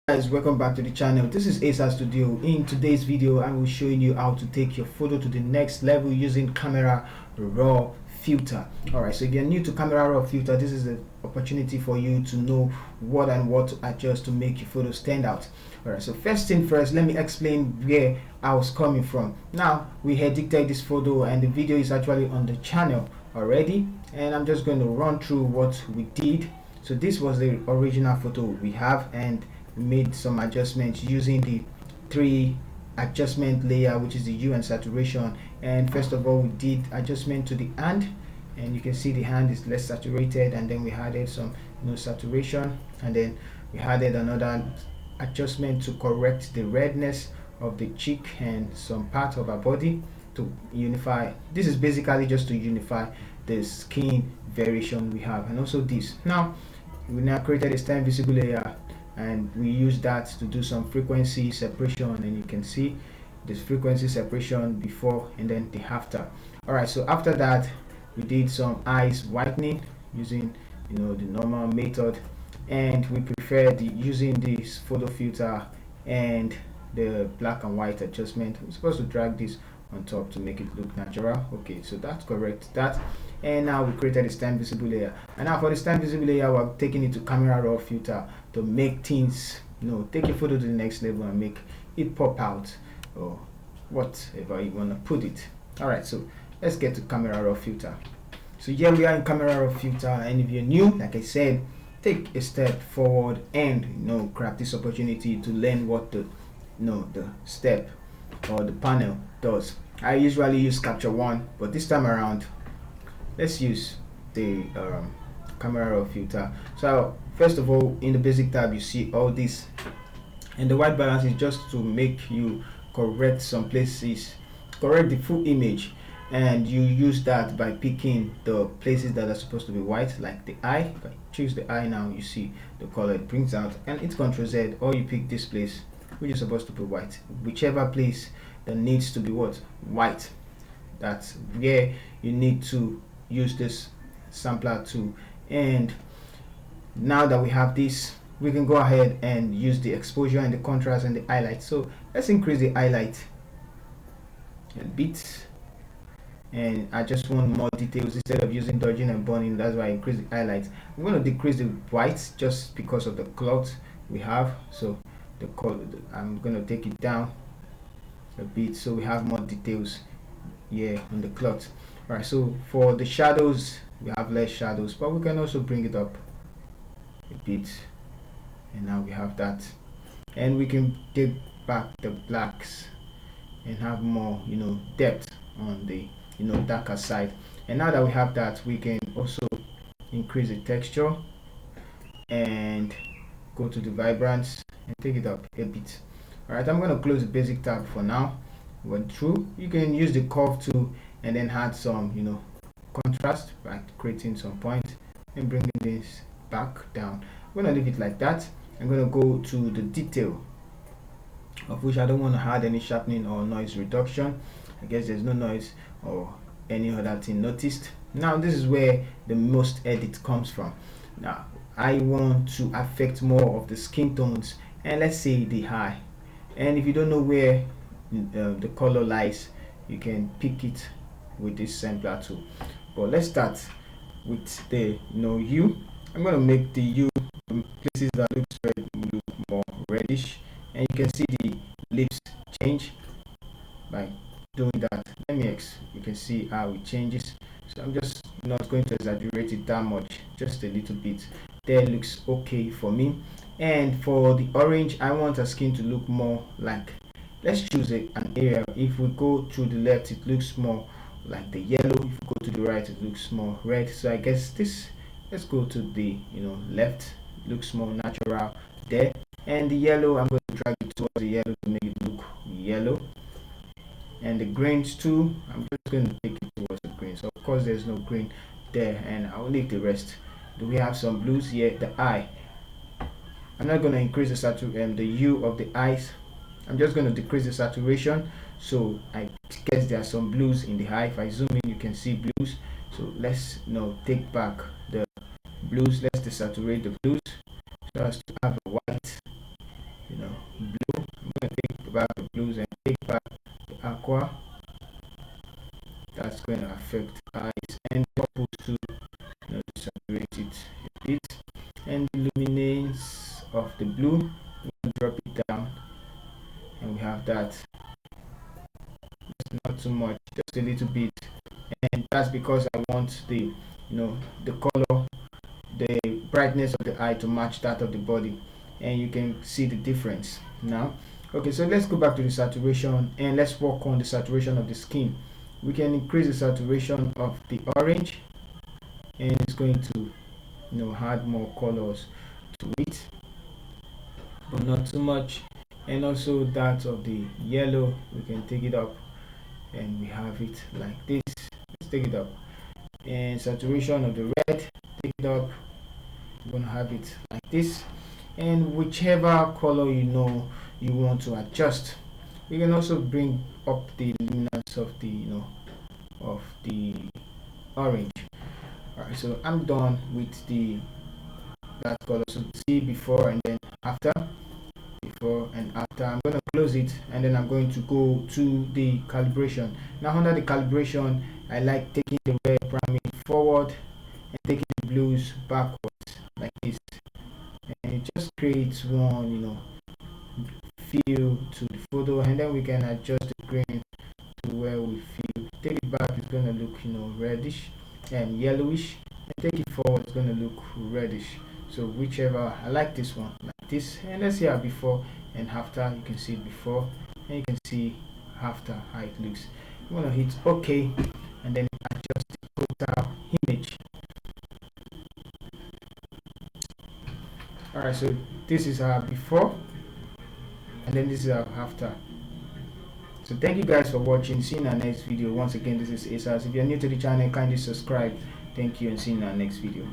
Guys, welcome back to the channel. This is Asa Studio. In today's video I will showing you how to take your photo to the next level using camera raw filter. Alright, so if you're new to camera raw filter, this is the opportunity for you to know what and what to adjust to make your photo stand out. Alright, so first thing first, let me explain where I was coming from. Now we edited this photo and the video is actually on the channel already, and I'm just going to run through what we did. So this was the original photo we have, and made some adjustments using the 3 adjustment layer, which is the hue and saturation. And first of all, we did adjustment to the hand, and you can see the hand is less saturated, and then we added some saturation, and then we added another adjustment to correct the redness of the cheek and some part of our body to unify. This is basically just to unify the skin variation we have. And also this, now we now created a stem visible layer, and we use that to do some frequency separation, and you can see this frequency separation before and then the after. Alright, so after that we did some eyes whitening using the normal method, and we preferred using this photo filter and the black and white adjustment. We're supposed to drag this on top to make it look natural. Okay, so that's correct, that. And now we created a stem visible layer, and now for the stem visible layer we're taking it to camera raw filter to make things, take your photo to the next level and make it pop out, or whatever you want to put it. Alright, so let's get to camera raw filter. So here we are in camera raw filter, and if you're new, like I said, take a step forward and grab this opportunity to learn what the step or the panel does. I usually use capture one, but this time around let's use the camera raw filter. So first of all, in the basic tab you see all this, and the white balance is just to make you correct some places, correct the full image, and you use that by picking the places that are supposed to be white, like the eye. If I choose the eye now, you see the color it brings out, and it's Ctrl Z, or you pick this place which is supposed to be white, whichever place that needs to be white, that's where you need to use this sampler tool. And now that we have this, we can go ahead and use the exposure and the contrast and the highlight. So let's increase the highlight a bit, and I just want more details instead of using dodging and burning. That's why I increase the highlight. I'm going to decrease the whites just because of the cloth we have. So the color, I'm going to take it down a bit so we have more details here on the cloth. Alright, so for the shadows we have less shadows, but we can also bring it up a bit, and now we have that. And we can take back the blacks and have more depth on the darker side. And now that we have that, we can also increase the texture and go to the vibrance and take it up a bit. Alright, I'm going to close the basic tab for now. Went through, you can use the curve tool and then add some contrast by creating some point and bringing this back down. I'm going to leave it like that. I'm going to go to the detail, of which I don't want to add any sharpening or noise reduction. I guess there's no noise or any other thing noticed. Now this is where the most edit comes from. Now I want to affect more of the skin tones, and let's say the eye. And if you don't know where the color lies, you can pick it with this sampler tool. But let's start with the hue. I'm going to make the hue places that looks red look more reddish, and you can see the lips change by doing that. You can see how it changes. So I'm just not going to exaggerate it that much, just a little bit. There looks okay for me. And for the orange, I want our skin to look more like, let's choose an area. If we go to the left, it looks more like the yellow. If we go to the right, it looks more red. So I guess this, let's go to the left. It looks more natural there. And the yellow, I'm going to drag it towards the yellow to make it look yellow. And the greens too, I'm just going to take it towards the green. So of course there's no green there, and I'll leave the rest. Do we have some blues here? The eye, I'm not going to increase the hue of the eyes. I'm just going to decrease the saturation, so I guess there are some blues in the eye. If I zoom in, you can see blues. So let's take back the blues. Let's desaturate the blues so as to have a white blue. I'm going to take back the blues and take back the aqua. That's going to affect eyes, and purple to saturate it a bit, and the luminance of the blue, we'll drop it down, and we have that. It's not too much, just a little bit, and that's because I want the the color, the brightness of the eye to match that of the body, and you can see the difference now. Okay, so let's go back to the saturation and let's work on the saturation of the skin. We can increase the saturation of the orange, and it's going to add more colors to it, but not too much. And also that of the yellow, we can take it up, and we have it like this. Let's take it up. And saturation of the red, take it up. We're gonna have it like this, and whichever color you want to adjust. We can also bring up the luminance of the of the orange. Alright, so I'm done with that color. So see before and then after, before and after. I'm going to close it, and then I'm going to go to the calibration. Now under the calibration, I like taking the red priming forward and taking the blues backwards like this, and it just creates one feel to the photo, and then we can adjust the grain to where we feel. Take it back, it's going to look reddish and yellowish, and take it forward, it's going to look reddish. So whichever, I like this one like this. And let's see how before and after. You can see it before, and you can see after how it looks. I'm going to hit OK, and then adjust the total image. Alright, so this is our before, and then this is our after. So thank you guys for watching. See you in our next video. Once again, this is Asas. If you're new to the channel, kindly subscribe. Thank you, and see you in our next video.